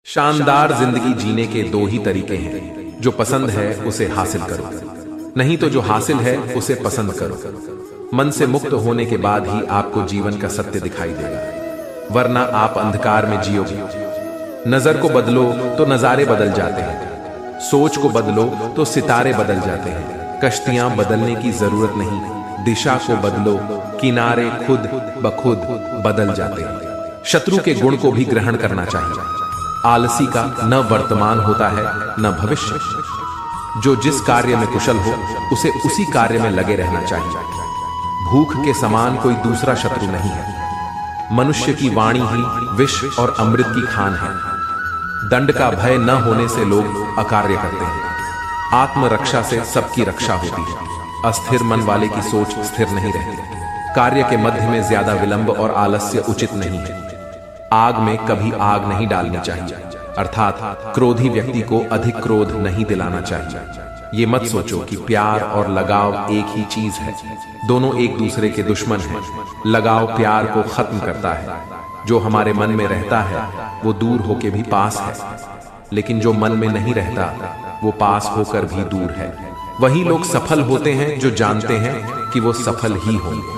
शानदार जिंदगी जीने के दो ही तरीके हैं, जो पसंद है उसे हासिल करो, नहीं तो जो हासिल है उसे पसंद करो। मन से मुक्त होने के बाद ही आपको जीवन का सत्य दिखाई देगा, वरना आप अंधकार में जियोगे। नजर को बदलो तो नजारे बदल जाते हैं, सोच को बदलो तो सितारे बदल जाते हैं। कश्तियां बदलने की जरूरत नहीं, दिशा को बदलो, किनारे खुद ब खुद बदल जाते हैं। शत्रु के गुण को भी ग्रहण करना चाहिए। आलसी का न वर्तमान होता है न भविष्य। जो जिस कार्य में कुशल हो उसे उसी कार्य में लगे रहना चाहिए। भूख के समान कोई दूसरा शत्रु नहीं है। मनुष्य की वाणी ही विष और अमृत की खान है। दंड का भय न होने से लोग अकार्य करते हैं। आत्मरक्षा से सबकी रक्षा होती है। अस्थिर मन वाले की सोच स्थिर नहीं रहती। कार्य के मध्य में ज्यादा विलंब और आलस्य उचित नहीं है। आग में कभी आग नहीं डालनी चाहिए, अर्थात क्रोधी व्यक्ति को अधिक क्रोध नहीं दिलाना चाहिए। ये मत सोचो कि प्यार और लगाव एक ही चीज है, दोनों एक दूसरे के दुश्मन हैं। लगाव प्यार को खत्म करता है। जो हमारे मन में रहता है वो दूर होकर भी पास है, लेकिन जो मन में नहीं रहता वो पास होकर भी दूर है। वही लोग सफल होते हैं जो जानते हैं कि वो सफल ही होंगे।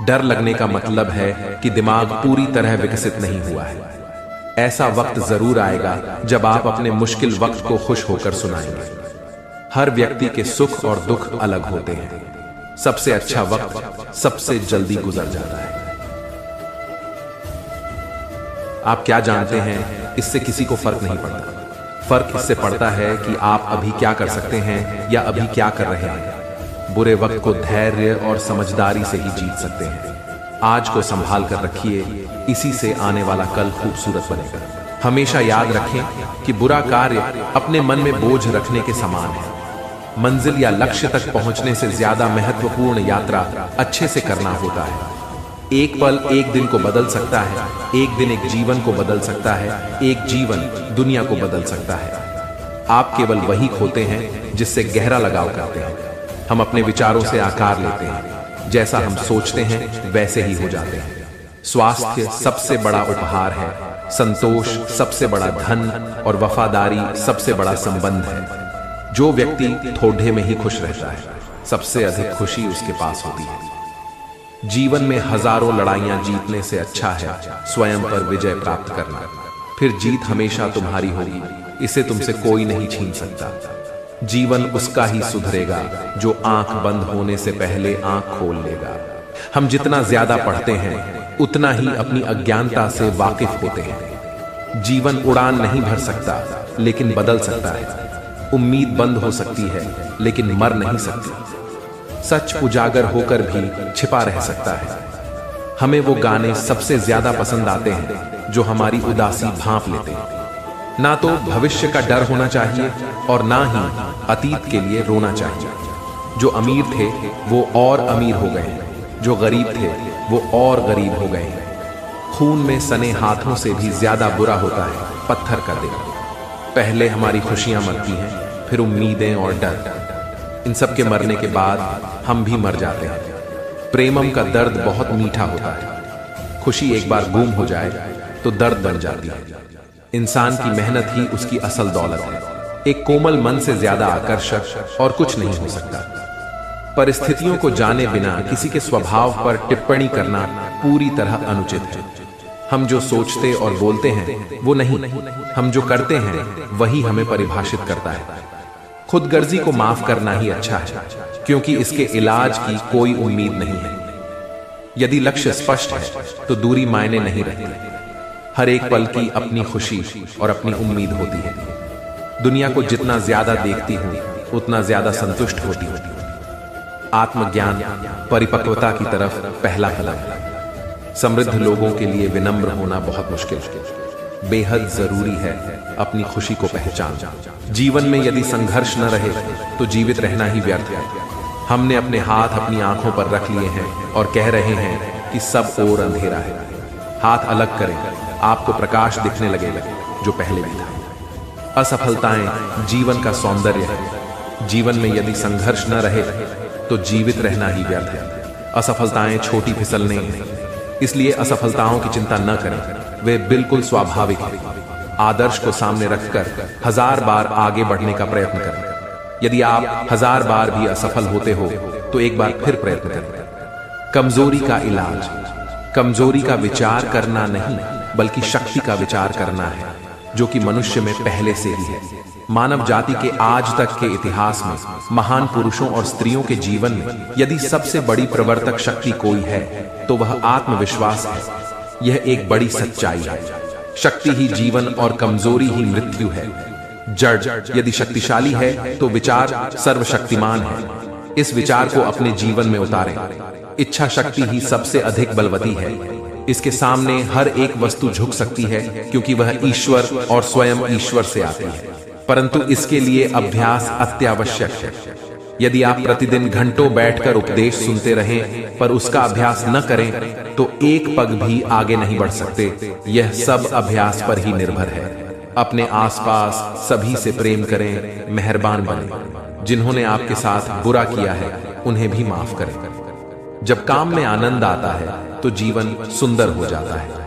डर लगने का मतलब है कि दिमाग पूरी तरह विकसित नहीं हुआ है। ऐसा वक्त जरूर आएगा जब आप अपने मुश्किल वक्त को खुश होकर सुनाएंगे। हर व्यक्ति के सुख और दुख अलग होते हैं। सबसे अच्छा वक्त सबसे जल्दी गुजर जाता है। आप क्या जानते हैं इससे किसी को फर्क नहीं पड़ता। फर्क इससे पड़ता है कि आप अभी क्या कर सकते हैं या अभी क्या कर रहे हैं। बुरे वक्त को धैर्य और समझदारी से ही जीत सकते हैं। आज को संभाल कर रखिए, इसी से आने वाला कल खूबसूरत बनेगा। हमेशा याद रखें कि बुरा कार्य अपने मन में बोझ रखने के समान है। मंजिल या लक्ष्य तक पहुंचने से ज्यादा महत्वपूर्ण यात्रा अच्छे से करना होता है। एक पल एक दिन को बदल सकता है, एक दिन एक जीवन को बदल सकता है, एक जीवन दुनिया को बदल सकता है। आप केवल वही खोते हैं जिससे गहरा लगाव करते हैं। हम अपने विचारों से आकार लेते हैं, जैसा हम सोचते हैं वैसे ही हो जाते हैं। स्वास्थ्य सबसे बड़ा उपहार है, संतोष सबसे बड़ा धन और वफादारी सबसे बड़ा संबंध है। जो व्यक्ति थोड़े में ही खुश रहता है, सबसे अधिक खुशी उसके पास होती है। जीवन में हजारों लड़ाइयां जीतने से अच्छा है स्वयं पर विजय प्राप्त करना। फिर जीत हमेशा तुम्हारी होगी, इसे तुमसे कोई नहीं छीन सकता। जीवन उसका ही सुधरेगा जो आंख बंद होने से पहले आंख खोल लेगा। हम जितना ज्यादा पढ़ते हैं उतना ही अपनी अज्ञानता से वाकिफ होते हैं। जीवन उड़ान नहीं भर सकता लेकिन बदल सकता है। उम्मीद बंद हो सकती है लेकिन मर नहीं सकती। सच उजागर होकर भी छिपा रह सकता है। हमें वो गाने सबसे ज्यादा पसंद आते हैं जो हमारी उदासी भांप लेते हैं। ना तो भविष्य का डर होना चाहिए और ना ही अतीत के लिए रोना चाहिए। जो अमीर थे वो और अमीर हो गए, जो गरीब थे वो और गरीब हो गए। खून में सने हाथों से भी ज्यादा बुरा होता है पत्थर का दिल। पहले हमारी खुशियां मरती हैं, फिर उम्मीदें और डर। इन सब के मरने के बाद हम भी मर जाते हैं। प्रेमम का दर्द बहुत मीठा होता है। खुशी एक बार गुम हो जाए तो दर्द बन जाती है। इंसान की मेहनत ही उसकी असल दौलत है। एक कोमल मन से ज्यादा आकर्षक और कुछ नहीं हो सकता। परिस्थितियों को जाने बिना किसी के स्वभाव पर टिप्पणी करना पूरी तरह अनुचित है। हम जो सोचते और बोलते हैं वो नहीं, हम जो करते हैं वही हमें परिभाषित करता है। खुदगर्जी को माफ करना ही अच्छा है, क्योंकि इसके इलाज की कोई उम्मीद नहीं है। यदि लक्ष्य स्पष्ट है तो दूरी मायने नहीं रहती। हर एक पल की अपनी खुशी और अपनी उम्मीद होती है। दुनिया को जितना ज्यादा देखती हूं उतना ज्यादा संतुष्ट होती हूं। आत्मज्ञान परिपक्वता की तरफ पहला कदम है। समृद्ध लोगों के लिए विनम्र होना बहुत मुश्किल है। बेहद जरूरी है अपनी खुशी को पहचानना। जीवन में यदि संघर्ष न रहे तो जीवित रहना ही व्यर्थ है। हमने अपने हाथ अपनी आंखों पर रख लिए हैं और कह रहे हैं कि सब और अंधेरा है। हाथ अलग करें, आपको प्रकाश दिखने लगेगा जो पहले भी था। असफलताएं जीवन का सौंदर्य है। जीवन में यदि संघर्ष न रहे तो जीवित रहना ही व्यर्थ है। असफलताएं छोटी फिसलने हैं, इसलिए असफलताओं की चिंता न करें, वे बिल्कुल स्वाभाविक है। आदर्श को सामने रखकर 1000 बार आगे बढ़ने का प्रयत्न करें। यदि आप 1000 बार भी असफल होते हो तो एक बार फिर प्रयत्न करें। कमजोरी का इलाज, कमजोरी का विचार करना नहीं बल्कि शक्ति का विचार करना है, जो कि मनुष्य में पहले से ही है। मानव जाति के आज तक के इतिहास में महान पुरुषों और स्त्रियों के जीवन में यदि सबसे बड़ी प्रवर्तक शक्ति कोई है तो वह आत्मविश्वास है। यह एक बड़ी सच्चाई है। शक्ति ही जीवन और कमजोरी ही मृत्यु है। जड़ यदि शक्तिशाली है तो विचार सर्वशक्तिमान है। इस विचार को अपने जीवन में उतारें। इच्छा शक्ति ही सबसे अधिक बलवती है। इसके सामने हर एक वस्तु झुक सकती है क्योंकि वह ईश्वर और स्वयं ईश्वर से आती है, परंतु इसके लिए अभ्यास अत्यावश्यक है। यदि आप प्रतिदिन घंटों बैठकर उपदेश सुनते रहें पर उसका अभ्यास न करें तो एक पग भी आगे नहीं बढ़ सकते। यह सब अभ्यास पर ही निर्भर है। अपने आसपास सभी से प्रेम करें, मेहरबान बनें। जिन्होंने आपके साथ बुरा किया है उन्हें भी माफ करें। जब काम में आनंद आता है तो जीवन सुंदर हो जाता है।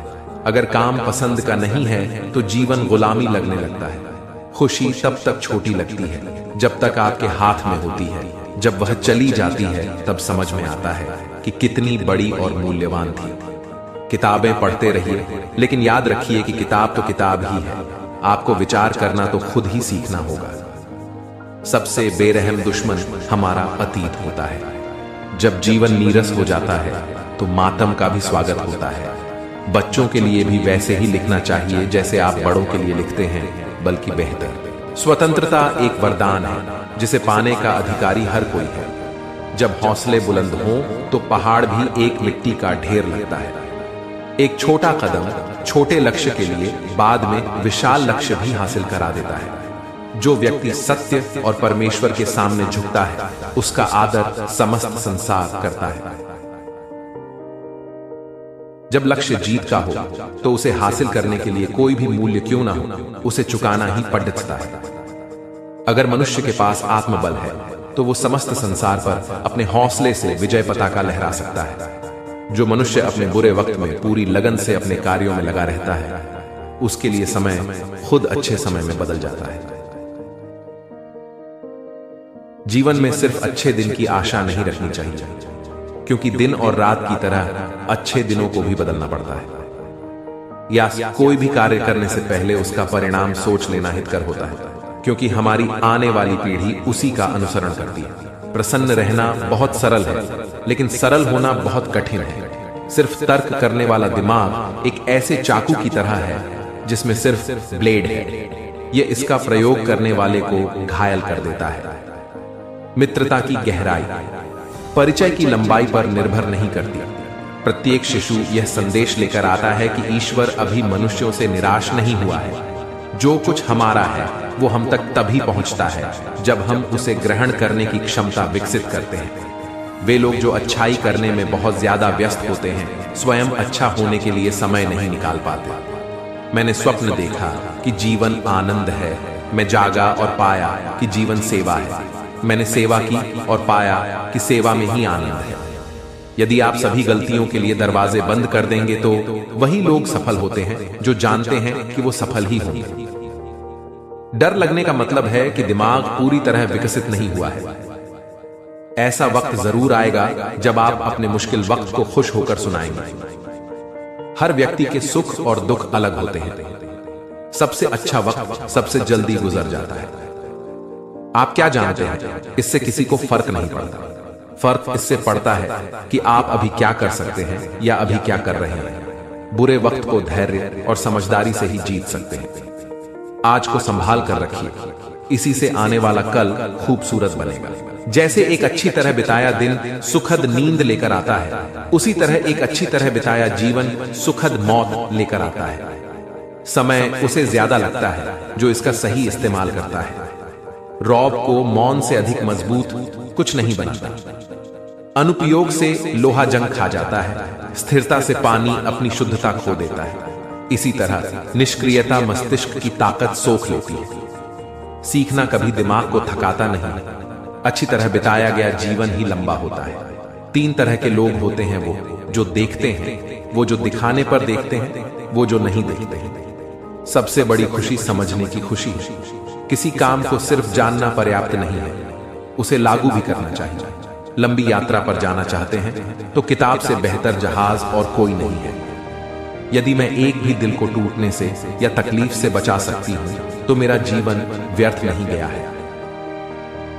अगर काम पसंद का नहीं है तो जीवन गुलामी लगने लगता है। खुशी तब तक छोटी लगती है जब तक आपके हाथ में होती है। जब वह चली जाती है तब समझ में आता है कि कितनी बड़ी और मूल्यवान थी। किताबें पढ़ते रहिए, लेकिन याद रखिए कि किताब तो किताब ही है। आपको विचार करना तो खुद ही सीखना होगा। सबसे बेरहम दुश्मन हमारा अतीत होता है। जब जीवन नीरस हो जाता है तो मातम का भी स्वागत होता है। बच्चों के लिए भी वैसे ही लिखना चाहिए जैसे आप बड़ों के लिए लिखते हैं, बल्कि बेहतर। स्वतंत्रता एक वरदान है जिसे पाने का अधिकारी हर कोई है। जब हौसले बुलंद हों तो पहाड़ भी एक मिट्टी का ढेर लगता है। एक छोटा कदम छोटे लक्ष्य के लिए बाद में विशाल लक्ष्य भी हासिल करा देता है। जो व्यक्ति सत्य और परमेश्वर के सामने झुकता है उसका आदर समस्त संसार करता है। जब लक्ष्य जीत का हो तो उसे हासिल करने के लिए कोई भी मूल्य क्यों ना हो, उसे चुकाना ही पड़ता है। अगर मनुष्य के पास आत्मबल है तो वो समस्त संसार पर अपने हौसले से विजय पताका लहरा सकता है। जो मनुष्य अपने बुरे वक्त में पूरी लगन से अपने कार्यों में लगा रहता है उसके लिए समय खुद अच्छे समय में बदल जाता है। जीवन में सिर्फ अच्छे दिन की आशा नहीं रखनी चाहिए, क्योंकि दिन और रात की तरह अच्छे दिनों को भी बदलना पड़ता है। या कोई भी कार्य करने से पहले उसका परिणाम सोच लेना हितकर होता है, क्योंकि हमारी आने वाली पीढ़ी उसी का अनुसरण करती है। प्रसन्न रहना बहुत सरल है, लेकिन सरल होना बहुत कठिन है। सिर्फ तर्क करने वाला दिमाग एक ऐसे चाकू की तरह है जिसमें सिर्फ ब्लेड है। यह इसका प्रयोग करने वाले को घायल कर देता है। मित्रता की गहराई परिचय की लंबाई पर निर्भर नहीं करती। प्रत्येक शिशु यह संदेश लेकर आता है कि ईश्वर अभी मनुष्यों से निराश नहीं हुआ है। जो कुछ हमारा है वो हम तक तभी पहुंचता है जब हम उसे ग्रहण करने की क्षमता विकसित करते हैं। वे लोग जो अच्छाई करने में बहुत ज्यादा व्यस्त होते हैं स्वयं अच्छा होने के लिए समय नहीं निकाल पाते। मैंने स्वप्न देखा कि जीवन आनंद है। मैं जागा और पाया कि जीवन सेवा है। मैंने सेवा की और पाया कि सेवा में ही आनंद है। यदि आप सभी गलतियों के लिए दरवाजे बंद कर देंगे तो वही लोग सफल होते हैं जो जानते हैं कि वो सफल ही होंगे। डर लगने का मतलब है कि दिमाग पूरी तरह विकसित नहीं हुआ है। ऐसा वक्त जरूर आएगा जब आप अपने मुश्किल वक्त को खुश होकर सुनाएंगे। हर व्यक्ति के सुख और दुख अलग होते हैं। सबसे अच्छा वक्त सबसे जल्दी गुजर जाता है। आप क्या जानते हैं, इससे किसी को फर्क नहीं पड़ता। फर्क इससे पड़ता है कि आप अभी क्या कर सकते हैं या अभी क्या कर रहे हैं। बुरे वक्त को धैर्य और समझदारी से ही जीत सकते हैं। आज को संभाल कर रखिए, इसी से आने वाला कल खूबसूरत बनेगा। जैसे एक अच्छी तरह बिताया दिन सुखद नींद लेकर आता है, उसी तरह एक अच्छी तरह बिताया जीवन सुखद मौत लेकर आता है। समय उसे ज्यादा लगता है जो इसका सही इस्तेमाल करता है। रौब को मौन से अधिक मजबूत कुछ नहीं बनता। अनुपयोग से लोहा जंग खा जाता है। स्थिरता से पानी अपनी शुद्धता खो देता है। इसी तरह निष्क्रियता मस्तिष्क की ताकत सोख लेती है। सीखना कभी दिमाग को थकाता नहीं। अच्छी तरह बिताया गया जीवन ही लंबा होता है। 3 तरह के लोग होते हैं, वो जो देखते हैं, वो जो दिखाने पर देखते हैं, वो जो नहीं देखते हैं। सबसे बड़ी खुशी समझने की खुशी है। किसी काम को सिर्फ जानना पर्याप्त नहीं है, उसे लागू भी करना चाहिए। लंबी यात्रा पर जाना चाहते हैं तो किताब से बेहतर जहाज और कोई नहीं है। यदि मैं एक भी दिल को टूटने से या तकलीफ से बचा सकती हूं तो मेरा जीवन व्यर्थ नहीं गया है।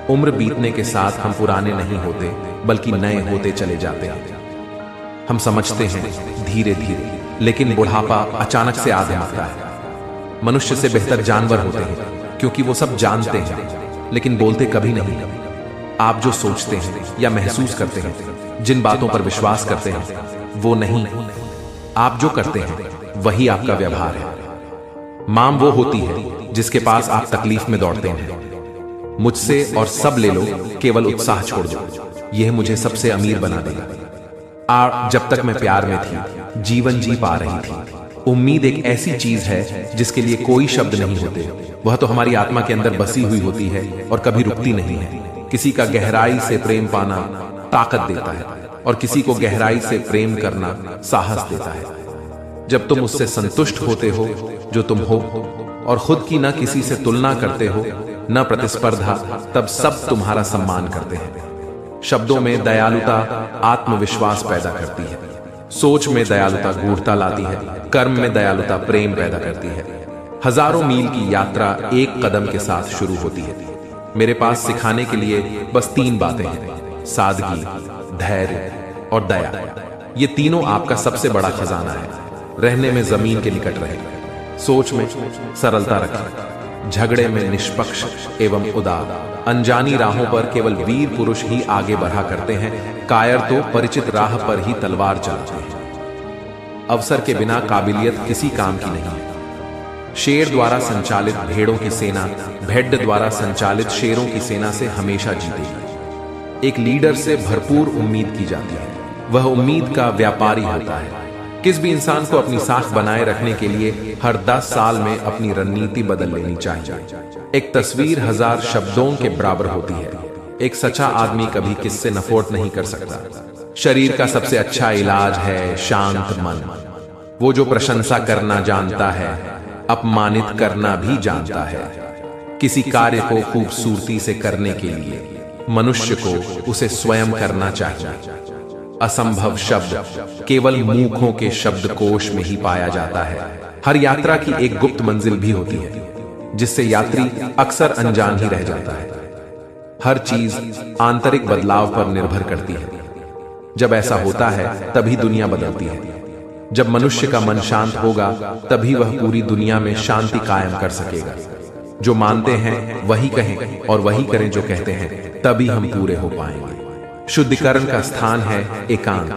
उम्र बीतने के साथ हम पुराने नहीं होते बल्कि नए होते चले जाते हैं। हम समझते हैं धीरे धीरे, लेकिन बुढ़ापा अचानक से आ जाता है। मनुष्य से बेहतर जानवर होते हैं क्योंकि वो सब जानते हैं लेकिन बोलते कभी नहीं। आप जो सोचते हैं या महसूस करते हैं, जिन बातों पर विश्वास करते हैं, वो नहीं, आप जो करते हैं वही आपका व्यवहार है। मां वो होती है जिसके पास आप तकलीफ में दौड़ते हैं। मुझसे और सब ले लो, केवल उत्साह छोड़ दो, यह मुझे सबसे अमीर बना देगा। जब तक मैं प्यार में थी, जीवन जी पा रही थी। उम्मीद एक ऐसी चीज है जिसके लिए कोई शब्द नहीं होते। वह तो हमारी आत्मा के अंदर बसी हुई होती है और कभी रुकती नहीं है। किसी का गहराई से प्रेम पाना ताकत देता है और किसी को गहराई से प्रेम करना साहस देता है। जब तुम उससे संतुष्ट होते हो जो तुम हो और खुद की न किसी से तुलना करते हो न प्रतिस्पर्धा, तब सब तुम्हारा सम्मान करते हैं। शब्दों में दयालुता आत्मविश्वास पैदा करती है, सोच में दयालुता गूढ़ता लाती है, कर्म में दयालुता प्रेम पैदा करती है। हजारों मील की यात्रा एक कदम के साथ शुरू होती है। मेरे पास सिखाने के लिए बस 3 बातें हैं: सादगी, धैर्य और दया। ये तीनों आपका सबसे बड़ा खजाना है। रहने में जमीन के निकट रहे, सोच में सरलता रखें, झगड़े में निष्पक्ष एवं उदार। अनजानी राहों पर केवल वीर पुरुष ही आगे बढ़ा करते हैं, कायर तो परिचित राह पर ही तलवार चलाते हैं। अवसर के बिना काबिलियत किसी काम की नहीं है। शेर द्वारा संचालित भेड़ों की सेना भेड़ द्वारा संचालित शेरों की सेना से हमेशा जीतेगी। एक लीडर से भरपूर उम्मीद की जाती है, वह उम्मीद का व्यापारी होता है। किस भी इंसान को अपनी साख बनाए रखने के लिए हर 10 साल में अपनी रणनीति बदल लेनी चाहिए। एक तस्वीर 1000 शब्दों के बराबर होती है। एक सच्चा आदमी कभी किससे नफरत नहीं कर सकता। शरीर का सबसे अच्छा इलाज है शांत मन। वो जो प्रशंसा करना जानता है, अपमानित करना भी जानता है। किसी कार्य को खूबसूरती से करने के लिए मनुष्य को उसे स्वयं करना चाहिए। असंभव शब्द केवल मूर्खों के शब्दकोश में ही पाया जाता है। हर यात्रा की एक गुप्त मंजिल भी होती है जिससे यात्री अक्सर अनजान ही रह जाता है। हर चीज आंतरिक बदलाव पर निर्भर करती है। जब ऐसा होता है तभी दुनिया बदलती है। जब मनुष्य का मन शांत होगा तभी वह पूरी दुनिया में शांति कायम कर सकेगा। जो मानते हैं वही कहें और वही करें जो कहते हैं, तभी हम पूरे हो पाएंगे। शुद्धिकरण का स्थान है एकांत।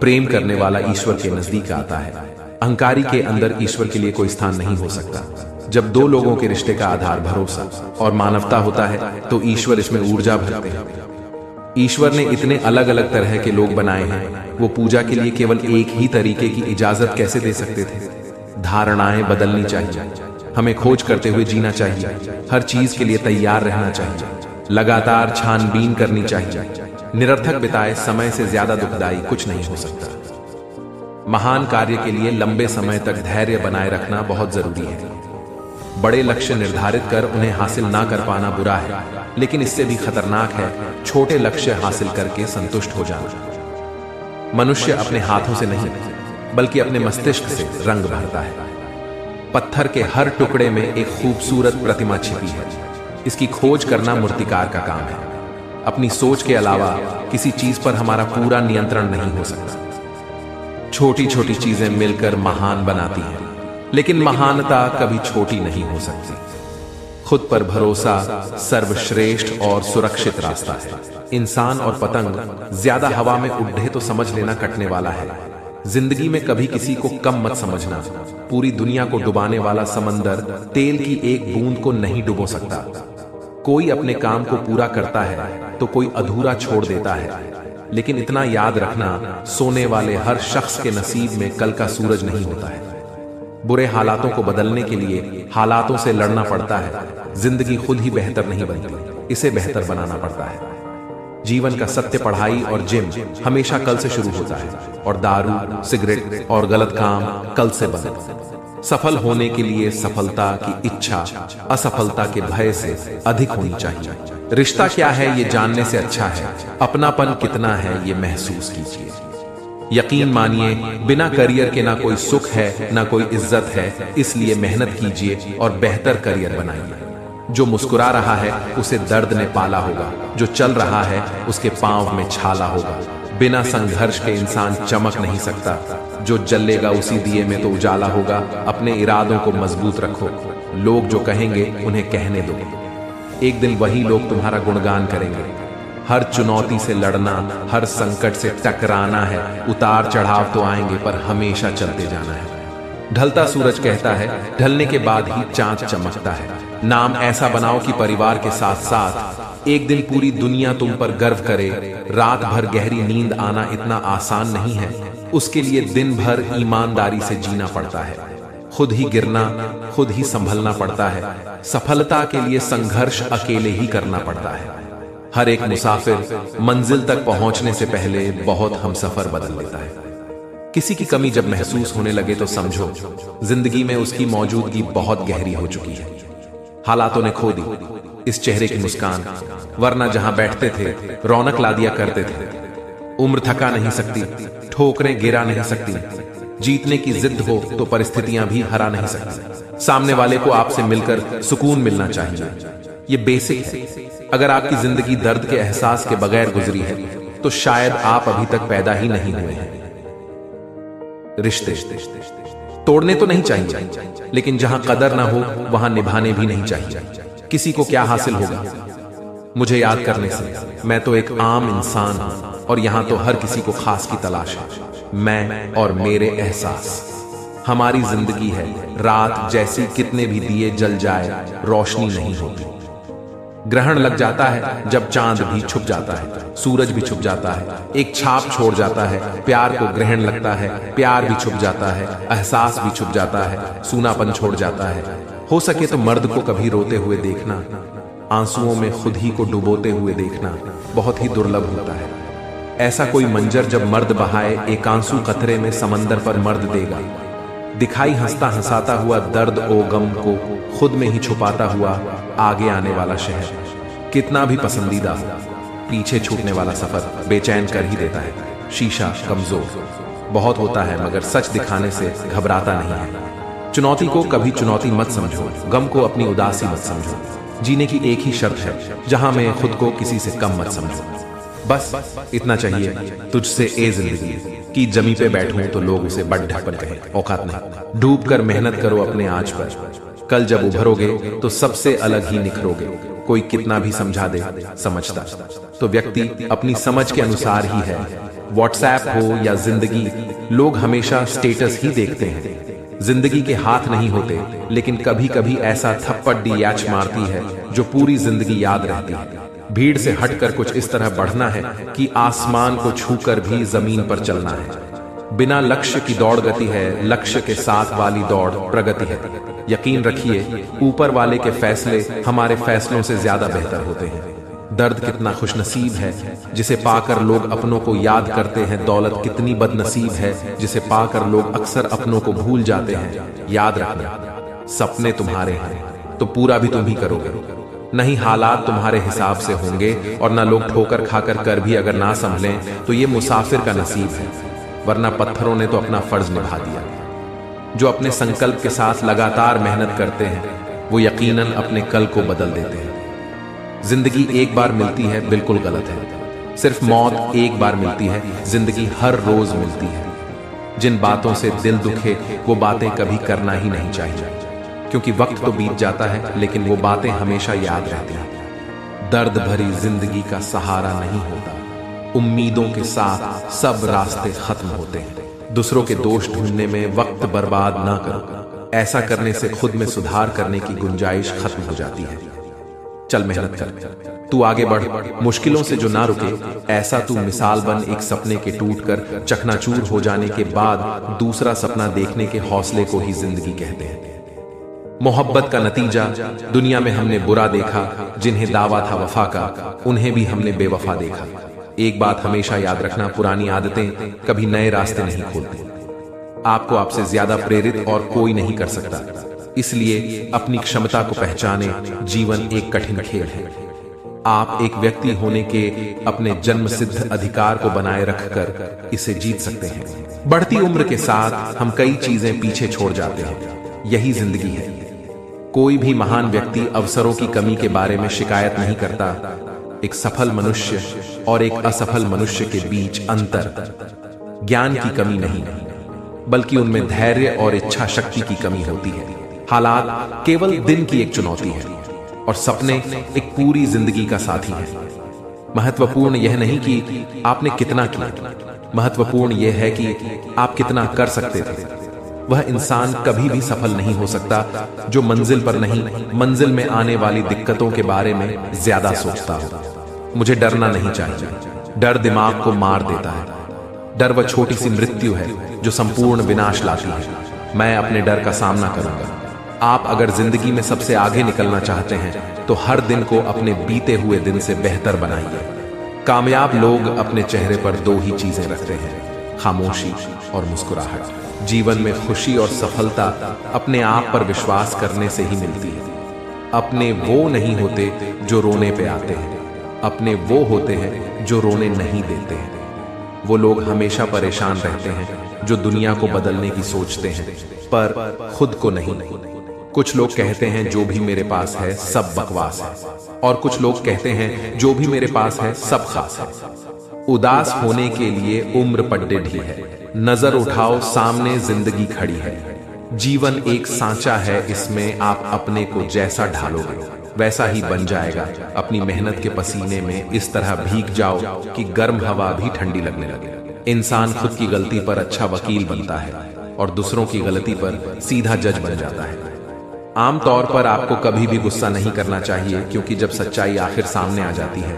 प्रेम करने वाला ईश्वर के नजदीक आता है। अहंकारी के अंदर ईश्वर के लिए कोई स्थान नहीं हो सकता। जब 2 लोगों के रिश्ते का आधार भरोसा और मानवता होता है तो ईश्वर इसमें ऊर्जा भरते हैं। ईश्वर ने इतने अलग अलग तरह के लोग बनाए हैं, वो पूजा के लिए केवल एक ही तरीके की इजाजत कैसे दे सकते थे? धारणाएं बदलनी चाहिए। हमें खोज करते हुए जीना चाहिए। हर चीज के लिए तैयार रहना चाहिए। लगातार छानबीन करनी चाहिए। निरर्थक बिताए समय से ज्यादा दुखदाई कुछ नहीं हो सकता। महान कार्य के लिए लंबे समय तक धैर्य बनाए रखना बहुत जरूरी है। बड़े लक्ष्य निर्धारित कर उन्हें हासिल ना कर पाना बुरा है, लेकिन इससे भी खतरनाक है छोटे लक्ष्य हासिल करके संतुष्ट हो जाना। मनुष्य अपने हाथों से नहीं बल्कि अपने मस्तिष्क से रंग भरता है। पत्थर के हर टुकड़े में एक खूबसूरत प्रतिमा छिपी है। इसकी खोज करना मूर्तिकार का काम है। अपनी सोच के अलावा किसी चीज पर हमारा पूरा नियंत्रण नहीं हो सकता। छोटी छोटी चीजें मिलकर महान बनाती हैं, लेकिन महानता कभी छोटी नहीं हो सकती। खुद पर भरोसा सर्वश्रेष्ठ और सुरक्षित रास्ता है। इंसान और पतंग ज्यादा हवा में उड़े तो समझ लेना कटने वाला है। जिंदगी में कभी किसी को कम मत समझना। पूरी दुनिया को डुबाने वाला समंदर तेल की एक बूंद को नहीं डुबो सकता। कोई अपने काम को पूरा करता है तो कोई अधूरा छोड़ देता है, लेकिन इतना याद रखना, सोने वाले हर शख्स के नसीब में कल का सूरज नहीं होता है। बुरे हालातों को बदलने के लिए हालातों से लड़ना पड़ता है। जिंदगी खुद ही बेहतर नहीं बनती, इसे बेहतर बनाना पड़ता है। जीवन का सत्य पढ़ाई और जिम हमेशा कल से शुरू होता है, और दारू, सिगरेट और गलत काम कल से बंद। सफल होने के लिए सफलता की इच्छा असफलता के भय से अधिक होनी चाहिए। रिश्ता क्या है ये जानने से अच्छा है अपनापन कितना है ये महसूस कीजिए। यकीन मानिए, बिना करियर के ना कोई सुख है ना कोई इज्जत है, इसलिए मेहनत कीजिए और बेहतर करियर बनाइए। जो मुस्कुरा रहा है उसे दर्द ने पाला होगा, जो चल रहा है उसके पांव में छाला होगा। बिना संघर्ष के इंसान चमक नहीं सकता, जो जलेगा उसी दिए में तो उजाला होगा। अपने इरादों को मजबूत रखो, लोग जो कहेंगे उन्हें कहने दो। एक दिन वही लोग तुम्हारा गुणगान करेंगे। हर चुनौती से लड़ना, हर संकट से टकराना है। उतार चढ़ाव तो आएंगे पर हमेशा चलते जाना है। ढलता सूरज कहता है ढलने के बाद ही चांद चमकता है। नाम ऐसा बनाओ कि परिवार के साथ साथ एक दिन पूरी दुनिया तुम पर गर्व करे। रात भर गहरी नींद आना इतना आसान नहीं है, उसके लिए दिन भर ईमानदारी से जीना पड़ता है। खुद ही गिरना, खुद ही संभलना पड़ता है। सफलता के लिए संघर्ष अकेले ही करना पड़ता है। हर एक मुसाफिर मंजिल तक पहुंचने से पहले बहुत हमसफर बदल लेता है। किसी की कमी जब महसूस होने लगे तो समझो जिंदगी में उसकी मौजूदगी बहुत गहरी हो चुकी है। हालातों ने खो दी इस चेहरे की मुस्कान, वरना जहां बैठते थे रौनक ला दिया करते थे। उम्र थका नहीं सकती, ठोकरें गिरा नहीं सकती। जीतने की जिद हो तो परिस्थितियां भी हरा नहीं सकती। सामने वाले को आपसे मिलकर सुकून मिलना चाहिए, ये बेसिक है। अगर आपकी जिंदगी दर्द के एहसास के बगैर गुजरी है तो शायद आप अभी तक पैदा ही नहीं हुए हैं। रिश्ते तोड़ने तो नहीं चाहिए, लेकिन जहां कदर ना हो वहां निभाने भी नहीं चाहिए। किसी को क्या हासिल होगा मुझे याद करने से? मैं तो एक आम इंसान हूं और यहां तो हर किसी को खास की तलाश है। मैं और मेरे एहसास। हमारी जिंदगी है रात जैसी, कितने भी दिए जल जाए रोशनी नहीं होती। ग्रहण लग जाता है जब चांद भी छुप जाता है, सूरज भी छुप जाता है। एक छाप छोड़ जाता है, प्यार को ग्रहण लगता है। प्यार भी छुप जाता है, एहसास भी छुप जाता है, सूनापन छोड़ जाता है। हो सके तो मर्द को कभी रोते हुए देखना, आंसुओं में खुद ही को डुबोते हुए देखना बहुत ही दुर्लभ होता है। ऐसा कोई मंजर जब मर्द बहाए एक आंसू कतरे में समंदर पर मर्द देगा। दिखाई हंसता हंसाता हुआ दर्द ओ गम को खुद में ही छुपाता हुआ आगे आने वाला शहर कितना भी पसंदीदा हो, पीछे छूटने वाला सफर बेचैन कर ही देता है। शीशा कमजोर बहुत होता है मगर सच दिखाने से घबराता नहीं है। चुनौती को कभी चुनौती मत समझो, गम को अपनी उदासी मत समझो। जीने की एक ही शर्त है जहां मैं खुद को किसी से कम मत समझो। बस इतना चाहिए तुझसे ए जिंदगी की जमी पे बैठूं तो लोग उसे बड़-ढप्पन कहें, औकात नहीं। डूब कर मेहनत करो अपने आज पर, कल जब उभरोगे तो सबसे अलग ही निखरोगे। कोई कितना भी समझा दे समझता तो व्यक्ति अपनी समझ के अनुसार ही है। व्हाट्सएप हो या जिंदगी, लोग हमेशा स्टेटस ही देखते हैं। जिंदगी के हाथ नहीं होते, लेकिन कभी कभी ऐसा थप्पड़ डियाच मारती है जो पूरी जिंदगी याद रहती है। भीड़ से हटकर कुछ इस तरह बढ़ना है कि आसमान को छूकर भी जमीन पर चलना है। बिना लक्ष्य की दौड़ गति है, लक्ष्य के साथ वाली दौड़ प्रगति है। यकीन रखिए ऊपर वाले के फैसले हमारे फैसलों से ज्यादा बेहतर होते हैं। दर्द कितना खुशनसीब है जिसे पाकर लोग अपनों को याद करते हैं। दौलत कितनी बदनसीब है जिसे पाकर लोग अक्सर अपनों को भूल जाते हैं। याद रखना सपने तुम्हारे हैं तो पूरा भी तुम ही करोगे, नहीं हालात तुम्हारे हिसाब से होंगे। और ना लोग ठोकर खाकर कर भी अगर ना संभलें तो ये मुसाफिर का नसीब है, वरना पत्थरों ने तो अपना फर्ज निभा दिया। जो अपने संकल्प के साथ लगातार मेहनत करते हैं वो यकीनन अपने कल को बदल देते हैं। जिंदगी एक बार मिलती है बिल्कुल गलत है। सिर्फ मौत एक बार मिलती है, जिंदगी हर रोज मिलती है। जिन बातों से दिल दुखे वो बातें कभी करना ही नहीं चाहिए, क्योंकि वक्त तो बीत जाता है लेकिन वो बातें हमेशा याद रहती हैं। दर्द भरी जिंदगी का सहारा नहीं होता, उम्मीदों के साथ सब रास्ते खत्म होते हैं। दूसरों के दोष ढूंढने में वक्त बर्बाद ना करो, ऐसा करने से खुद में सुधार करने की गुंजाइश खत्म हो जाती है। चल मेहनत कर, तू आगे बढ़, मुश्किलों से जो ना रुके ऐसा तू मिसाल बन। एक सपने के टूटकर चकनाचूर हो जाने के बाद दूसरा सपना देखने के हौसले को ही जिंदगी कहते हैं। मोहब्बत का नतीजा दुनिया में हमने बुरा देखा, जिन्हें दावा था वफा का उन्हें भी हमने बेवफा देखा। एक बात हमेशा याद रखना, पुरानी आदतें कभी नए रास्ते नहीं खोलती। आपको आपसे ज्यादा प्रेरित और कोई नहीं कर सकता। इसलिए अपनी क्षमता को पहचाने। जीवन एक कठिन खेल है। आप एक व्यक्ति होने के अपने जन्म सिद्ध अधिकार को बनाए रखकर इसे जीत सकते हैं। बढ़ती उम्र के साथ हम कई चीजें पीछे छोड़ जाते हैं। यही जिंदगी है। कोई भी महान व्यक्ति अवसरों की कमी के बारे में शिकायत नहीं करता। एक सफल मनुष्य और एक असफल मनुष्य के बीच अंतर ज्ञान की कमी नहीं, बल्कि उनमें धैर्य और इच्छा शक्ति की कमी होती है। हालात केवल दिन की एक चुनौती है और सपने एक पूरी जिंदगी का साथी है। महत्वपूर्ण यह नहीं कि आपने कितना किया, महत्वपूर्ण यह है कि आप कितना कर सकते थे। वह इंसान कभी भी सफल नहीं हो सकता जो मंजिल पर नहीं, मंजिल में आने वाली दिक्कतों के बारे में ज्यादा सोचता हो। मुझे डरना नहीं चाहिए। डर दिमाग को मार देता है। डर वह छोटी सी मृत्यु है जो संपूर्ण विनाश लाती है। मैं अपने डर का सामना करूंगा। आप अगर जिंदगी में सबसे आगे निकलना चाहते हैं तो हर दिन को अपने बीते हुए दिन से बेहतर बनाइए। कामयाब लोग अपने चेहरे पर दो ही चीजें रखते हैं, खामोशी और मुस्कुराहट। जीवन में खुशी और सफलता अपने आप पर विश्वास करने से ही मिलती है। अपने वो नहीं होते जो रोने पे आते हैं, अपने वो होते हैं जो रोने नहीं देते हैं। वो लोग हमेशा परेशान रहते हैं जो दुनिया को बदलने की सोचते हैं पर खुद को नहीं। कुछ लोग कहते हैं जो भी मेरे पास है सब बकवास है, और कुछ लोग कहते हैं जो भी मेरे पास है सब खास है। उदास होने के लिए उम्र पड्डे ढी है। नजर उठाओ, सामने जिंदगी खड़ी है। जीवन एक सांचा है, इसमें आप अपने को जैसा ढालोगे वैसा ही बन जाएगा। अपनी मेहनत के पसीने में इस तरह भीग जाओ कि गर्म हवा भी ठंडी लगने लगे। इंसान खुद की गलती पर अच्छा वकील बनता है और दूसरों की गलती पर सीधा जज बन जाता है। आमतौर पर आपको कभी भी गुस्सा नहीं करना चाहिए, क्योंकि जब सच्चाई आखिर सामने आ जाती है,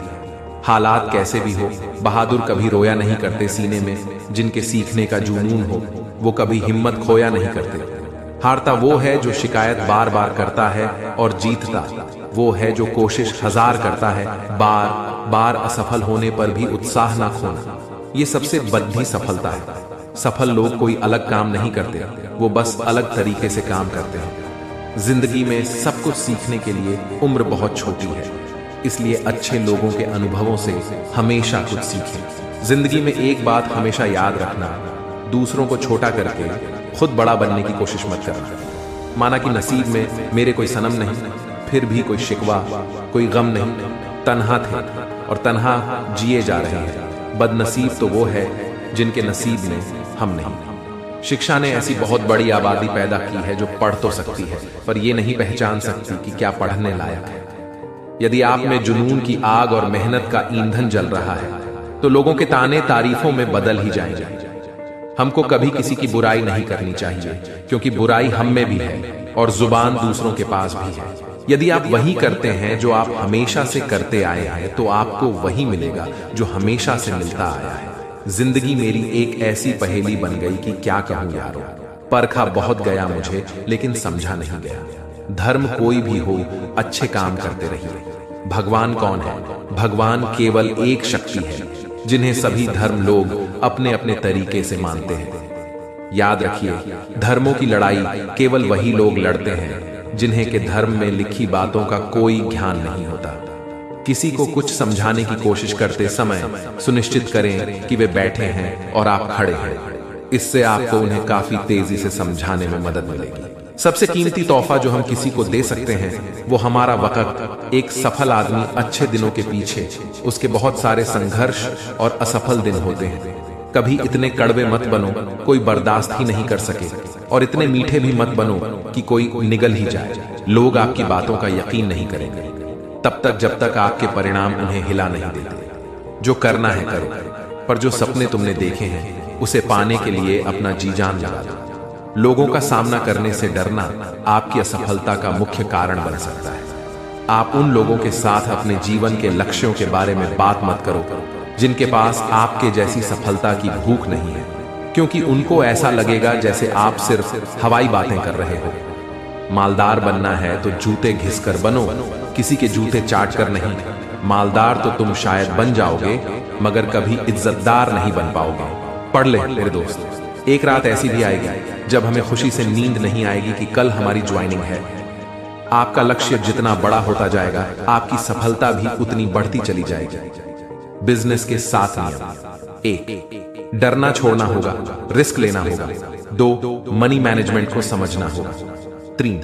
हालात कैसे भी हो, बहादुर कभी रोया नहीं करते सीने में। जिनके सीखने का जुनून हो वो कभी हिम्मत खोया नहीं करते। हारता वो है जो शिकायत बार बार करता है, और जीतता वो है जो कोशिश हजार करता है, बार बार असफल होने पर भी उत्साह ना खोना। ये सबसे बद्धी सफलता है। सफल लोग कोई अलग काम नहीं करते, वो बस अलग तरीके से काम करते हैं। जिंदगी में सब कुछ सीखने के लिए उम्र बहुत छोटी है, इसलिए अच्छे लोगों के अनुभवों से हमेशा कुछ सीखें। जिंदगी में एक बात हमेशा याद रखना, दूसरों को छोटा करके खुद बड़ा बनने की कोशिश मत करना। माना कि नसीब में मेरे कोई सनम नहीं, फिर भी कोई शिकवा, कोई गम नहीं। तन्हा थे और तन्हा जिए जा रहे हैं। बदनसीब तो वो है जिनके नसीब में हम नहीं। शिक्षा ने ऐसी बहुत बड़ी आबादी पैदा की है जो पढ़ तो सकती है, पर ये नहीं पहचान सकती कि क्या पढ़ने लायक है। यदि आप में जुनून की आग और मेहनत का ईंधन जल रहा है तो लोगों के ताने तारीफों में बदल ही जाएंगे। हमको कभी किसी की बुराई नहीं करनी चाहिए, क्योंकि बुराई हम में भी है और जुबान दूसरों के पास भी है। यदि आप वही करते हैं जो आप हमेशा से करते आए हैं तो आपको वही मिलेगा जो हमेशा से मिलता आया है। जिंदगी मेरी एक ऐसी पहेली बन गई कि क्या कहूं यारो। परखा बहुत गया मुझे, लेकिन समझा नहीं गया। धर्म कोई भी हो, अच्छे काम करते रहिए। भगवान कौन है? भगवान केवल एक शक्ति है जिन्हें सभी धर्म लोग अपने अपने तरीके से मानते हैं। याद रखिए, धर्मों की लड़ाई केवल वही लोग लड़ते हैं जिन्हें के धर्म में लिखी बातों का कोई ज्ञान नहीं होता। किसी को कुछ समझाने की कोशिश करते समय सुनिश्चित करें कि वे बैठे हैं और आप खड़े हैं। इससे आपको उन्हें काफी तेजी से समझाने में मदद मिलेगी। सबसे कीमती तोहफा जो हम किसी को दे सकते हैं वो हमारा वक्त। एक सफल आदमी अच्छे दिनों के पीछे उसके बहुत सारे संघर्ष और असफल दिन होते हैं। कभी इतने कड़वे मत बनो कोई बर्दाश्त ही नहीं कर सके, और इतने मीठे भी मत बनो कि कोई निगल ही जाए। लोग आपकी बातों का यकीन नहीं करेंगे तब तक जब तक आपके परिणाम उन्हें हिला नहीं देते। जो करना है करो, पर जो सपने तुमने देखे हैं उसे पाने के लिए अपना जी जान लगा दो। लोगों का सामना करने से डरना आपकी असफलता का मुख्य कारण बन सकता है। आप उन लोगों के साथ अपने जीवन के लक्ष्यों के बारे में बात मत करो जिनके पास आपके जैसी सफलता की भूख नहीं है, क्योंकि उनको ऐसा लगेगा जैसे आप सिर्फ हवाई बातें कर रहे हो। मालदार बनना है तो जूते घिसकर बनो, किसी के जूते चाट कर नहीं। मालदार तो तुम शायद बन जाओगे, मगर कभी इज्जतदार नहीं बन पाओगे। पढ़ ले मेरे दोस्त, एक रात ऐसी भी आएगी जब हमें खुशी से नींद नहीं आएगी कि कल हमारी ज्वाइनिंग है। आपका लक्ष्य जितना बड़ा होता जाएगा, आपकी सफलता भी उतनी बढ़ती चली जाएगी। बिजनेस के 7 नियम। 1, डरना छोड़ना होगा, रिस्क लेना होगा। 2, मनी मैनेजमेंट को समझना होगा। 3,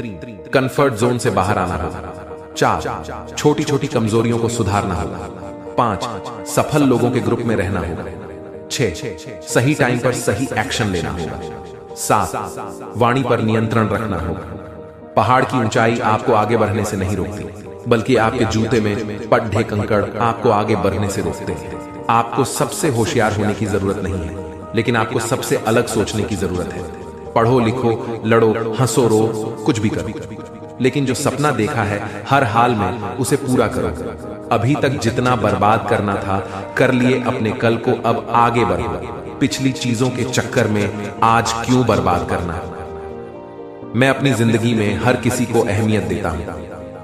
कंफर्ट जोन से बाहर आना होगा। 4, छोटी छोटी कमजोरियों को सुधारना होगा। 5, सफल लोगों के ग्रुप में रहना होगा। 6, सही टाइम पर सही एक्शन लेना होगा। 7, वाणी पर नियंत्रण रखना होगा। पहाड़ की ऊंचाई आपको आगे बढ़ने से नहीं रोकती, बल्कि आपके जूते में पड्ढे कंकड़ आपको आगे बढ़ने से रोकते हैं। आपको सबसे होशियार होने की जरूरत नहीं है, लेकिन आपको सबसे अलग सोचने की जरूरत है। पढ़ो लिखो, लड़ो, हंसो, रो, कुछ भी करो, लेकिन जो सपना देखा है हर हाल में उसे पूरा करो। अभी तक जितना बर्बाद करना था कर लिए अपने कल को, अब आगे बढ़ो। पिछली चीजों के चक्कर में आज क्यों बर्बाद करना है। मैं अपनी जिंदगी में हर किसी को अहमियत देता हूं,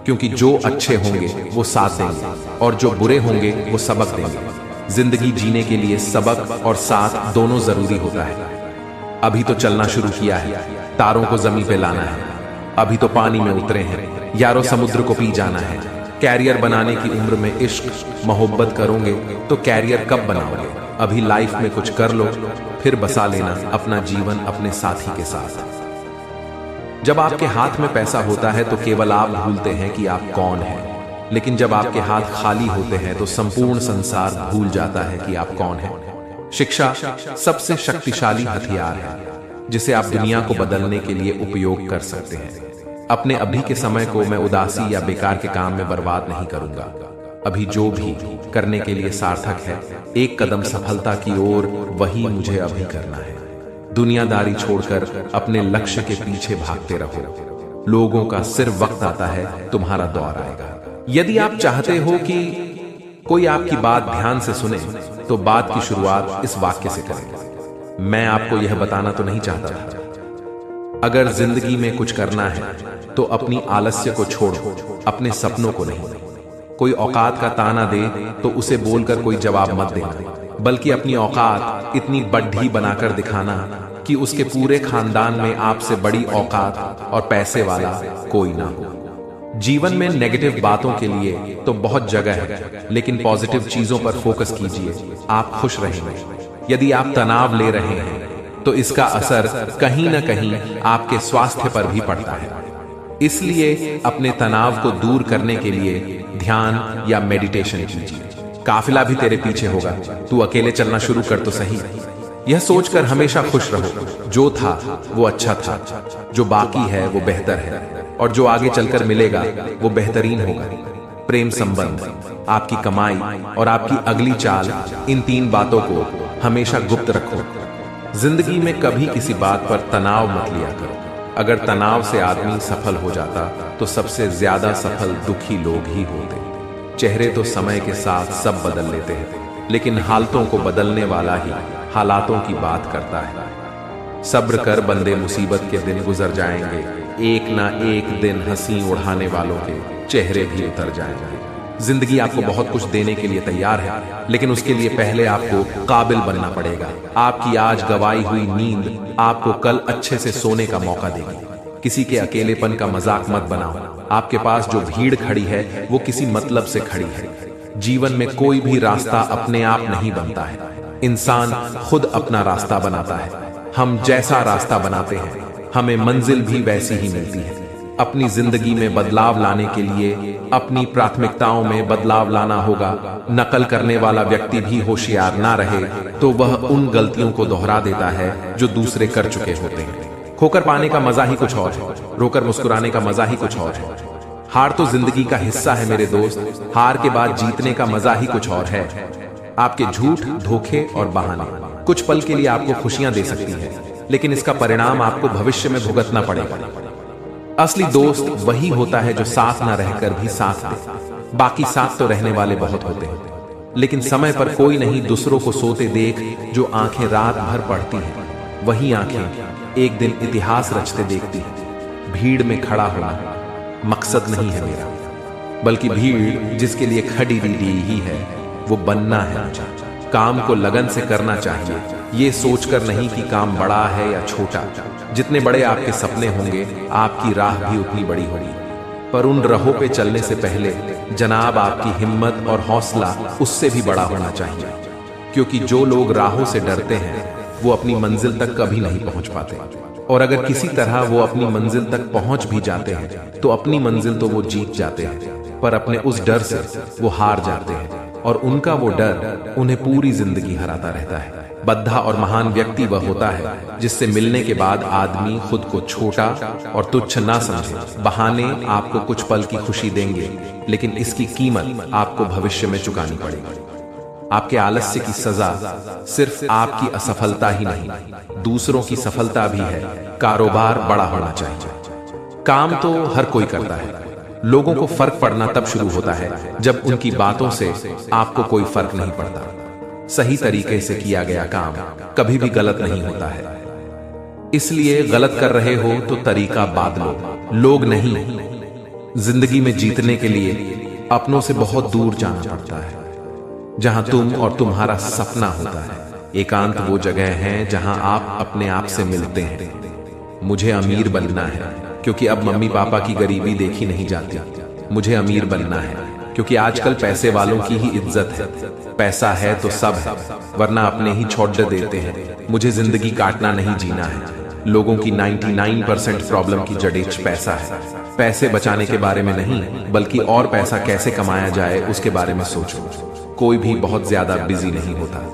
क्योंकि जो अच्छे होंगे वो साथ देंगे और जो बुरे होंगे वो सबक देंगे। जिंदगी जीने के लिए सबक और साथ दोनों जरूरी होता है। अभी तो चलना शुरू किया है, तारों को जमीन पे लाना है। अभी तो पानी में उतरे हैं, यारों समुद्र को पी जाना है। कैरियर बनाने की उम्र में इश्क मोहब्बत करोगे तो कैरियर कब बनाओगे। अभी लाइफ में कुछ कर लो, फिर बसा लेना अपना जीवन अपने साथी के साथ। जब आपके हाथ में पैसा होता है तो केवल आप भूलते हैं कि आप कौन हैं, लेकिन जब आपके हाथ खाली होते हैं तो संपूर्ण संसार भूल जाता है कि आप कौन हैं। शिक्षा सबसे शक्तिशाली हथियार है जिसे आप दुनिया को बदलने के लिए उपयोग कर सकते हैं। अपने अभी के समय को मैं उदासी या बेकार के काम में बर्बाद नहीं करूंगा। अभी जो भी करने के लिए सार्थक है, एक कदम सफलता की ओर, वही मुझे अभी करना है। दुनियादारी छोड़कर अपने लक्ष्य के पीछे भागते रहो। लोगों का सिर्फ वक्त आता है, तुम्हारा दौर आएगा। यदि आप चाहते हो कि कोई आपकी बात ध्यान से सुने, तो बात की शुरुआत इस वाक्य से करें। मैं आपको यह बताना तो नहीं चाहता था। अगर जिंदगी में कुछ करना है तो अपनी आलस्य को छोड़ो, अपने सपनों को नहीं। कोई औकात का ताना दे तो उसे बोलकर कोई जवाब मत देना, बल्कि अपनी औकात इतनी बड़ी बनाकर दिखाना कि उसके पूरे खानदान में आपसे बड़ी औकात और पैसे वाला कोई ना हो। जीवन में नेगेटिव बातों के लिए तो बहुत जगह है, लेकिन पॉजिटिव चीजों पर फोकस कीजिए, आप खुश रहेंगे। यदि आप तनाव ले रहे हैं तो इसका असर कहीं ना कहीं आपके स्वास्थ्य पर भी पड़ता है। इसलिए अपने तनाव को दूर करने के लिए ध्यान या मेडिटेशन कीजिए। काफिला भी तेरे पीछे होगा, तू अकेले चलना शुरू कर तो सही। यह सोचकर हमेशा खुश रहो, जो था वो अच्छा था, जो बाकी है वो बेहतर है, और जो आगे चलकर मिलेगा वो बेहतरीन होगा। प्रेम संबंध, आपकी कमाई और आपकी अगली चाल, इन 3 बातों को हमेशा गुप्त रखो। जिंदगी में कभी किसी बात पर तनाव मत लिया करो। अगर तनाव से आदमी सफल हो जाता तो सबसे ज्यादा सफल दुखी लोग ही होते। चेहरे तो समय के साथ सब बदल लेते हैं, लेकिन हालतों को बदलने वाला ही हालातों की बात करता है। सब्र कर बंदे, मुसीबत के दिन गुजर जाएंगे, एक ना एक दिन हंसी उड़ाने वालों के चेहरे भी उतर जाएंगे। जिंदगी आपको बहुत कुछ देने के लिए तैयार है, लेकिन उसके लिए पहले आपको काबिल बनना पड़ेगा। आपकी आज गवाई हुई नींद आपको कल अच्छे से सोने का मौका देगी। किसी के अकेलेपन का मजाक मत बनाओ। आपके पास जो भीड़ खड़ी है वो किसी मतलब से खड़ी है। जीवन में कोई भी रास्ता अपने आप नहीं बनता है, इंसान खुद अपना रास्ता बनाता है। हम जैसा रास्ता बनाते हैं हमें मंजिल भी वैसी ही मिलती है। अपनी जिंदगी में बदलाव लाने के लिए अपनी प्राथमिकताओं में बदलाव लाना होगा। नकल करने वाला व्यक्ति भी होशियार ना रहे तो वह उन गलतियों को दोहरा देता है जो दूसरे कर चुके होते हैं। खोकर पाने का मजा ही कुछ और है, रोकर मुस्कुराने का मजा ही कुछ और है। हार तो जिंदगी का हिस्सा है मेरे दोस्त, हार के बाद जीतने का मजा ही कुछ और है। आपके झूठ, धोखे और बहाने कुछ पल के लिए आपको खुशियां दे सकती है, लेकिन इसका परिणाम आपको भविष्य में भुगतना पड़ेगा। असली दोस्त वही होता है जो साथ ना रहकर भी साथ दे। बाकी साथ तो रहने वाले बहुत होते हैं, लेकिन समय पर कोई नहीं दूसरों को सोते देख जो आंखें रात भर पढ़ती हैं, वही आंखें एक दिन इतिहास रचते देखती हैं। भीड़ में खड़ा होना मकसद नहीं है मेरा, बल्कि भीड़ जिसके लिए खड़ी दी ही है वो बनना है। काम को लगन से करना चाहिए, ये सोचकर नहीं कि काम बड़ा है या छोटा। जितने बड़े आपके सपने होंगे, आपकी राह भी उतनी बड़ी होगी। पर उन राहों पे चलने से पहले जनाब आपकी हिम्मत और हौसला उससे भी बड़ा होना चाहिए, क्योंकि जो लोग राहों से डरते हैं वो अपनी मंजिल तक कभी नहीं पहुंच पाते। और अगर किसी तरह वो अपनी मंजिल तक पहुंच भी जाते हैं तो अपनी मंजिल तो वो जीत जाते हैं, पर अपने उस डर से वो हार जाते हैं, और उनका वो डर उन्हें पूरी जिंदगी हराता रहता है। बद्धा और महान व्यक्ति वह होता है जिससे मिलने के बाद आदमी खुद को छोटा और तुच्छ ना समझे। बहाने आपको कुछ पल की खुशी देंगे, लेकिन इसकी कीमत आपको भविष्य में चुकानी पड़ेगी। आपके आलस्य की सजा सिर्फ आपकी असफलता ही नहीं, दूसरों की सफलता भी है। कारोबार बड़ा होना चाहिए। काम तो हर कोई करता है, लोगों को फर्क पड़ना तब शुरू होता है जब उनकी बातों से आपको कोई फर्क नहीं पड़ता। सही तरीके से किया गया काम कभी भी गलत नहीं होता है, इसलिए गलत कर रहे हो तो तरीका बदलो, लोग नहीं। जिंदगी में जीतने के लिए अपनों से बहुत दूर जाना पड़ता है, जहां तुम और तुम्हारा सपना होता है। एकांत वो जगह है जहां आप अपने आप से मिलते हैं। मुझे अमीर बनना है क्योंकि अब मम्मी पापा की गरीबी देखी नहीं जाती। मुझे अमीर बनना है क्योंकि आजकल पैसे वालों की ही इज्जत है। पैसा है तो सब है, वरना अपने ही छोड़ देते हैं। मुझे जिंदगी काटना नहीं, जीना है। लोगों की 99% प्रॉब्लम की जड़ें पैसा है। पैसे बचाने के बारे में नहीं, बल्कि और पैसा कैसे कमाया जाए उसके बारे में सोचो। कोई भी बहुत ज्यादा बिजी नहीं होता।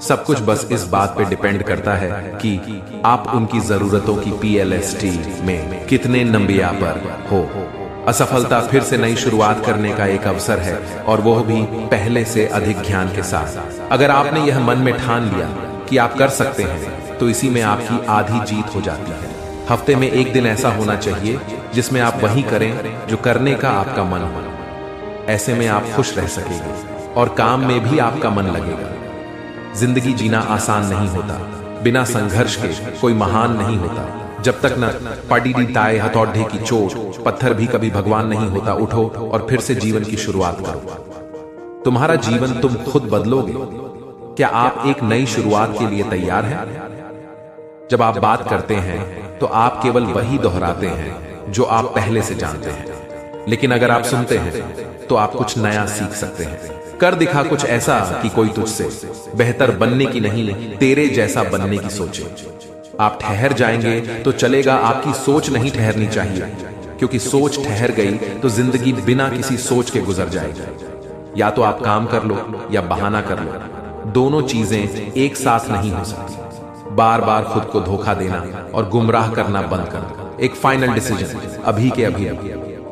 सब कुछ बस इस बात पे डिपेंड करता है कि आप उनकी जरूरतों की PLST में कितने नंबिया पर हो। असफलता फिर से नई शुरुआत करने का एक अवसर है, और वह भी पहले से अधिक ज्ञान के साथ। अगर आपने यह मन में ठान लिया कि आप कर सकते हैं, तो इसी में आपकी आधी जीत हो जाती है। हफ्ते में एक दिन ऐसा होना चाहिए जिसमें आप वही करें जो करने का आपका मन हो। ऐसे में आप खुश रह सकेंगे और काम में भी आपका मन लगेगा। जिंदगी जीना आसान नहीं होता, बिना संघर्ष के कोई महान नहीं होता। जब तक न पड़ी ताए हथौड़े की चोट, पत्थर भी कभी भगवान नहीं होता। उठो और फिर से जीवन की शुरुआत करो। तुम्हारा जीवन तुम खुद बदलोगे। क्या आप एक नई शुरुआत के लिए तैयार हैं? जब आप बात करते हैं तो आप केवल वही दोहराते हैं जो आप पहले से जानते हैं, लेकिन अगर आप सुनते हैं तो आप कुछ नया सीख सकते हैं। कर दिखा कुछ ऐसा कि कोई तुझसे बेहतर बनने की नहीं, तेरे जैसा बनने की सोचे। आप ठहर जाएंगे तो चलेगा, आपकी सोच नहीं ठहरनी चाहिए, क्योंकि सोच ठहर गई तो जिंदगी बिना किसी सोच के गुजर जाएगी। या तो आप काम कर लो या बहाना कर लो, दोनों चीजें एक साथ नहीं हो सकती। बार बार खुद को धोखा देना और गुमराह करना बंद कर दो। एक फाइनल डिसीजन, अभी के अभी।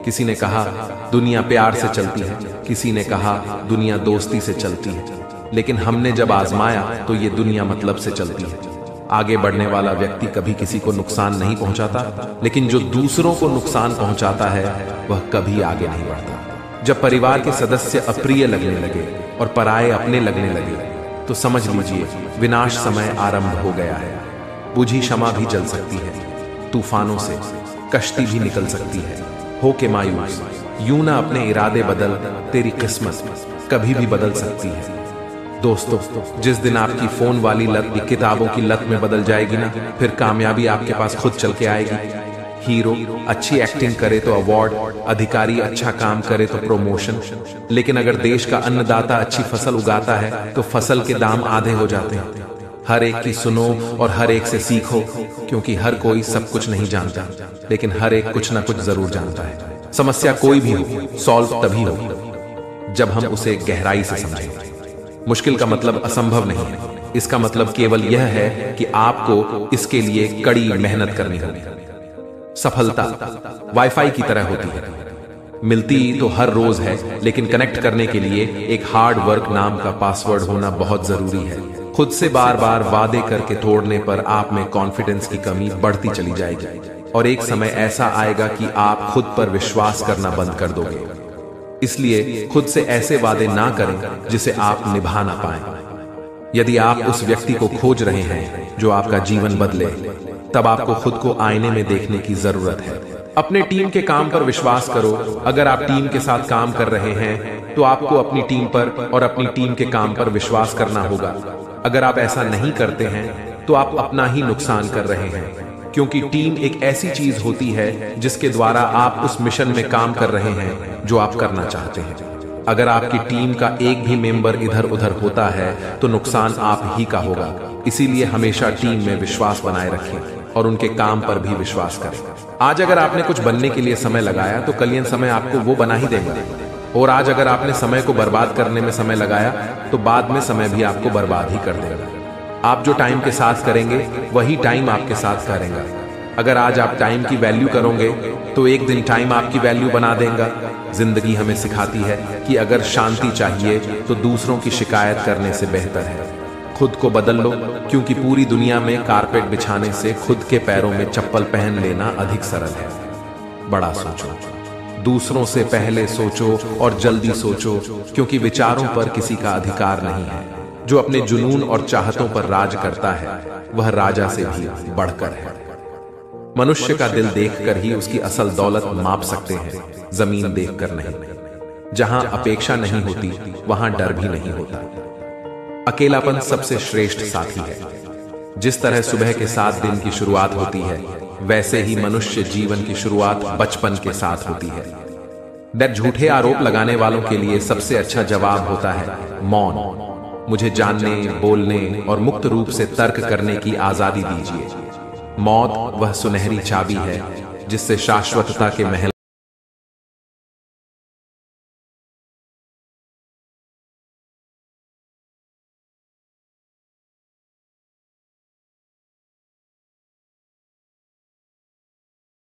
किसी ने कहा दुनिया प्यार से चलती है, किसी ने कहा दुनिया दोस्ती से चलती है, लेकिन हमने जब आजमाया तो ये दुनिया मतलब से चलती है। आगे बढ़ने वाला व्यक्ति कभी किसी को नुकसान नहीं पहुंचाता, लेकिन जो दूसरों को नुकसान पहुंचाता है वह कभी आगे नहीं बढ़ता। जब परिवार के सदस्य अप्रिय लगने लगे और पराये अपने लगने लगे, तो समझ लीजिए विनाश समय आरंभ हो गया है। बुझी क्षमा भी जल सकती है, तूफानों से कश्ती भी निकल सकती है। हो के मायूस यूं ना अपने इरादे बदल, तेरी किस्मत कभी भी बदल सकती है। दोस्तों, जिस दिन आपकी फोन वाली लत किताबों की लत में बदल जाएगी ना, फिर कामयाबी आपके पास खुद चल के आएगी। हीरो अच्छी एक्टिंग करे तो अवार्ड, अधिकारी अच्छा काम करे तो प्रमोशन, लेकिन अगर देश का अन्नदाता अच्छी फसल उगाता है तो फसल के दाम आधे हो जाते हैं। हर एक की सुनो और हर एक से सीखो, क्योंकि हर कोई सब कुछ नहीं जानता, लेकिन हर एक कुछ ना कुछ जरूर जानता है। समस्या कोई भी हो, सॉल्व तभी होगी जब हम उसे गहराई से समझें। मुश्किल का मतलब असंभव नहीं है, इसका मतलब केवल यह है कि आपको इसके लिए कड़ी मेहनत करनी होगी। सफलता वाईफाई की तरह होती है, मिलती तो हर रोज है, लेकिन कनेक्ट करने के लिए एक हार्ड वर्क नाम का पासवर्ड होना बहुत जरूरी है। खुद से बार बार वादे करके तोड़ने पर आप में कॉन्फिडेंस की कमी बढ़ती चली जाएगी, और एक समय ऐसा आएगा कि आप खुद पर विश्वास करना बंद कर दोगे। इसलिए खुद से ऐसे वादे ना करें जिसे आप निभा ना पाएं। यदि आप उस व्यक्ति को खोज रहे हैं जो आपका जीवन बदले, तब आपको खुद को आईने में देखने की जरूरत है। अपने टीम के काम पर विश्वास करो। अगर आप टीम के साथ काम कर रहे हैं तो आपको अपनी टीम पर और अपनी टीम के काम पर विश्वास करना होगा। अगर आप ऐसा नहीं करते हैं तो आप अपना ही नुकसान कर रहे हैं, क्योंकि टीम एक ऐसी चीज होती है जिसके द्वारा आप उस मिशन में काम कर रहे हैं जो आप करना चाहते हैं। अगर आपकी टीम का एक भी मेंबर इधर उधर होता है तो नुकसान आप ही का होगा। इसीलिए हमेशा टीम में विश्वास बनाए रखें और उनके काम पर भी विश्वास करें। आज अगर आपने कुछ बनने के लिए समय लगाया तो कलियन समय आपको वो बना ही देगा, और आज अगर आपने समय को बर्बाद करने में समय लगाया तो बाद में समय भी आपको बर्बाद ही कर देगा। आप जो टाइम के साथ करेंगे वही टाइम आपके साथ करेगा। अगर आज आप टाइम की वैल्यू करोगे तो एक दिन टाइम आपकी वैल्यू बना देगा। जिंदगी हमें सिखाती है कि अगर शांति चाहिए तो दूसरों की शिकायत करने से बेहतर है खुद को बदल लो, क्योंकि पूरी दुनिया में कारपेट बिछाने से खुद के पैरों में चप्पल पहन लेना अधिक सरल है। बड़ा सोचो, दूसरों से पहले सोचो और जल्दी सोचो, क्योंकि विचारों पर किसी का अधिकार नहीं है। जो अपने जुनून और चाहतों पर राज करता है वह राजा से भी बढ़कर है। मनुष्य का दिल देखकर ही उसकी असल दौलत माप सकते हैं, जमीन देखकर नहीं। जहां अपेक्षा नहीं होती वहां डर भी नहीं होता। अकेलापन सबसे श्रेष्ठ साथी है। जिस तरह सुबह के साथ दिन की शुरुआत होती है, वैसे ही मनुष्य जीवन की शुरुआत बचपन के साथ होती है। डर झूठे आरोप लगाने वालों के लिए सबसे अच्छा जवाब होता है मौन। मुझे जानने, बोलने और मुक्त रूप से तर्क करने की आजादी दीजिए। मौत वह सुनहरी चाबी है जिससे शाश्वतता के महल